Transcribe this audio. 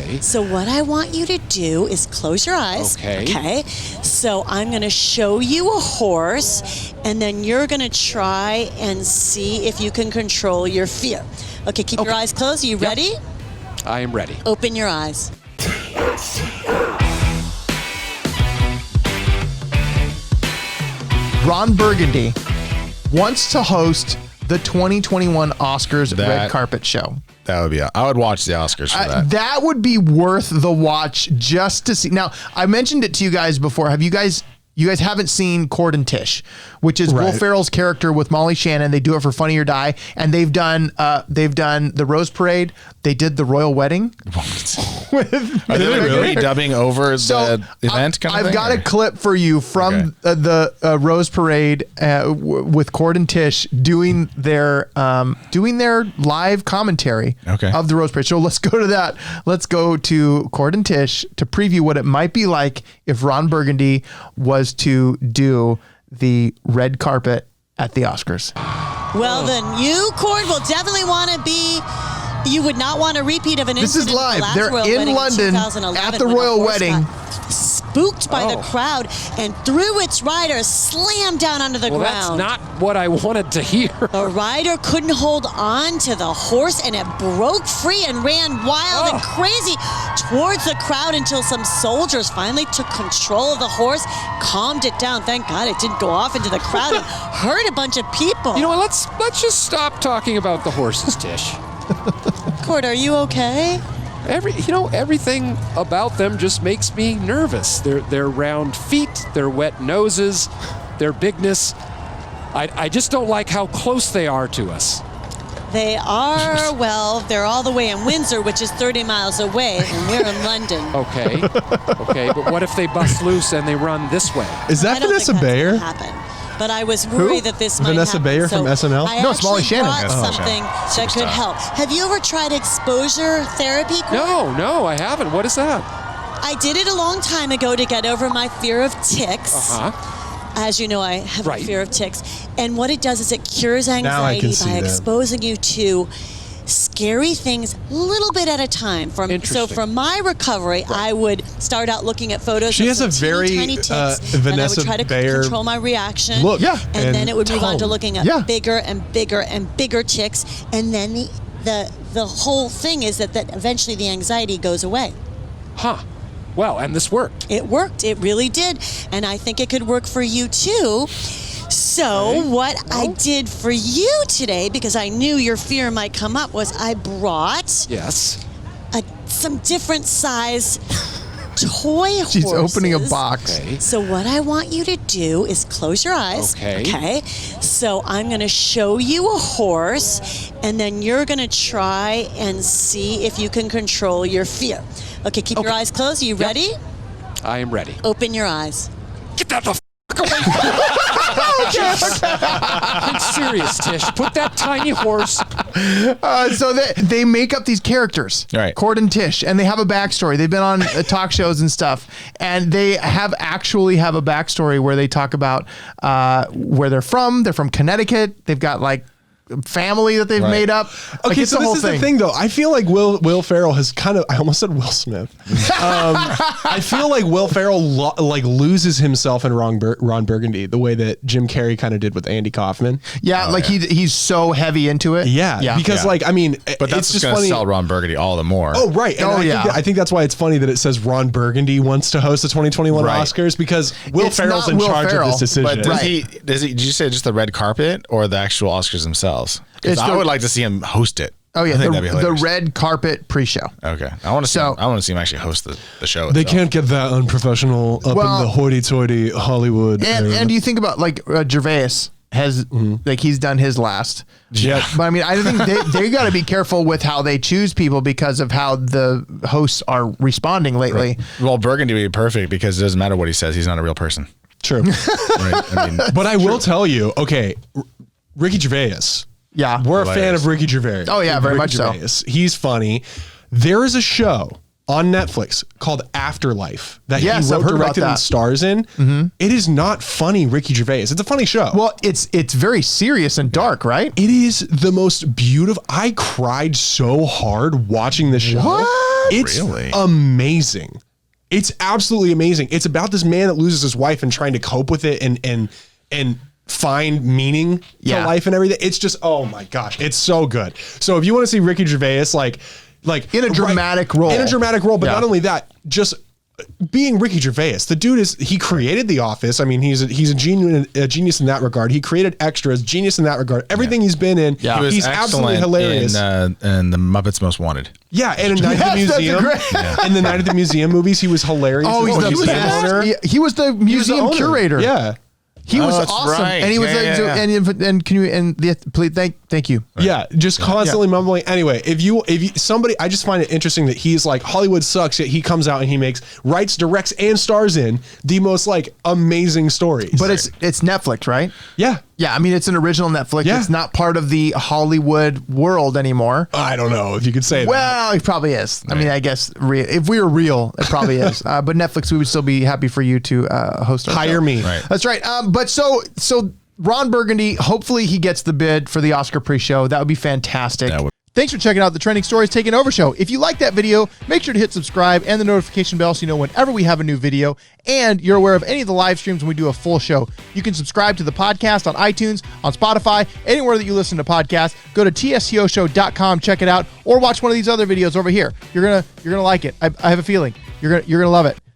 Okay. So what I want you to do is close your eyes. Okay. So I'm going to show you a horse, and then you're going to try and see if you can control your fear. Okay, keep your eyes closed. Are you ready? I am ready. Open your eyes. Ron Burgundy wants to host the 2021 Oscars red carpet show. That would be. I would watch the Oscars for that. That would be worth the watch just to see. Now, I mentioned it to you guys before. Have you guys? You guys haven't seen Cord and Tish, which is Will Ferrell's character with Molly Shannon. They do it for Funny or Die, and they've done the Rose Parade. They did the Royal Wedding. Are they really dubbing over the event? I've got a clip for you from the Rose Parade with Cord and Tish doing their live commentary of the Rose Parade. So let's go to that. Let's go to Cord and Tish to preview what it might be like if Ron Burgundy was to do the red carpet at the Oscars. Well, then you, Cord, will definitely want to be. You would not want a repeat of an incident. This is live. The They're in London at the Royal Wedding. Spooked by the crowd and threw its rider, slammed down onto the ground. That's not what I wanted to hear. The rider couldn't hold on to the horse, and it broke free and ran wild and crazy towards the crowd until some soldiers finally took control of the horse, calmed it down. Thank God it didn't go off into the crowd and hurt a bunch of people. You know what? Let's just stop talking about the horses, Tish. Cord, are you okay? Everything about them just makes me nervous. Their round feet, their wet noses, their bigness. I just don't like how close they are to us. They are, well, they're all the way in Windsor, which is 30 miles away, and we're in London. Okay, but what if they bust loose and they run this way? Is that Vanessa Bayer? But I was worried that this might Vanessa happen. Bayer from SNL? No, it's Molly Shannon. I brought something that could help. Have you ever tried exposure therapy? No, I haven't. What is that? I did it a long time ago to get over my fear of ticks. As you know, I have a fear of ticks. And what it does is it cures anxiety by exposing you to scary things a little bit at a time. So for my recovery, I would start out looking at photos she of has a very tiny ticks, Vanessa and I would try to Bayer control my reaction. Look, and then it would move on to looking at Yeah. bigger and bigger and bigger ticks. And then the whole thing is that eventually the anxiety goes away. Huh. Well, and this worked. It worked. It really did. And I think it could work for you too. So what I did for you today, because I knew your fear might come up, was I brought some different size toy horses. She's opening a box. So what I want you to do is close your eyes. Okay. So I'm going to show you a horse, and then you're going to try and see if you can control your fear. Okay, keep your eyes closed. Are you ready? I am ready. Open your eyes. Get that the f*** away from me. I'm serious, Tish. Put that tiny horse. So they make up these characters, Cord and Tish, and they have a backstory. They've been on talk shows and stuff, and they actually have a backstory where they talk about where they're from. They're from Connecticut. They've got like family that they've made up. Okay, so this is the thing, though. I feel like Will Ferrell has kind of, I almost said Will Smith. I feel like Will Ferrell loses himself in Ron Burgundy, the way that Jim Carrey kind of did with Andy Kaufman. He's so heavy into it. Because I mean, but that's it's just going to funny. sell Ron Burgundy all the more. Oh, right. And I think that's why it's funny that it says Ron Burgundy wants to host the 2021 Oscars, because Will Ferrell's in charge of this decision. But did you say just the red carpet or the actual Oscars themselves? Because I would like to see him host it. Oh yeah, the red carpet pre-show. Okay, I want to see. I want to see him actually host the show. They can't get that unprofessional up in the hoity-toity Hollywood. And you think about like Gervais has like he's done his last. Yeah, but I mean, I think they got to be careful with how they choose people because of how the hosts are responding lately. Right. Well, Burgundy would be perfect because it doesn't matter what he says; he's not a real person. True. But I will tell you, okay, Ricky Gervais. Yeah, we're a fan of Ricky Gervais. Oh yeah, very much so. He's funny. There is a show on Netflix called Afterlife that Yes, he I've wrote, heard about directed, that. and stars in. It is not funny Ricky Gervais. It's a funny show. Well, it's very serious and dark, right? It is the most beautiful. I cried so hard watching the show. What? It's Really? amazing. It's absolutely amazing. It's about this man that loses his wife and trying to cope with it and find meaning to life and everything. It's just, oh my gosh, it's so good. So if you want to see Ricky Gervais like in a dramatic role. In a dramatic role, but not only that, just being Ricky Gervais, the dude he created The Office. I mean, he's a genius in that regard. He created Extras, genius in that regard. Everything he's been in, he's absolutely hilarious. In the Muppets Most Wanted. Yeah, and in Night at the Museum, in the Night at the Museum movies, he was hilarious. Oh, he was the museum curator. Yeah. He was awesome, right. and he was and can you please thank you. Yeah, just constantly mumbling. Anyway, if you somebody, I just find it interesting that he's like Hollywood sucks, yet he comes out and he writes, directs, and stars in the most like amazing stories. But it's Netflix, right? Yeah. Yeah, I mean it's an original Netflix. Yeah. It's not part of the Hollywood world anymore. I don't know if you could say that. Well, it probably is. I mean, I guess if we were real, it probably is. But Netflix, we would still be happy for you to host our Hire show. me. Right. That's right. But so Ron Burgundy, hopefully he gets the bid for the Oscar pre-show. That would be fantastic. Thanks for checking out the Trending Stories Taking Over show. If you like that video, make sure to hit subscribe and the notification bell so you know whenever we have a new video and you're aware of any of the live streams when we do a full show. You can subscribe to the podcast on iTunes, on Spotify, anywhere that you listen to podcasts. Go to TSTOshow.com, check it out, or watch one of these other videos over here. You're gonna like it. I have a feeling you're gonna love it.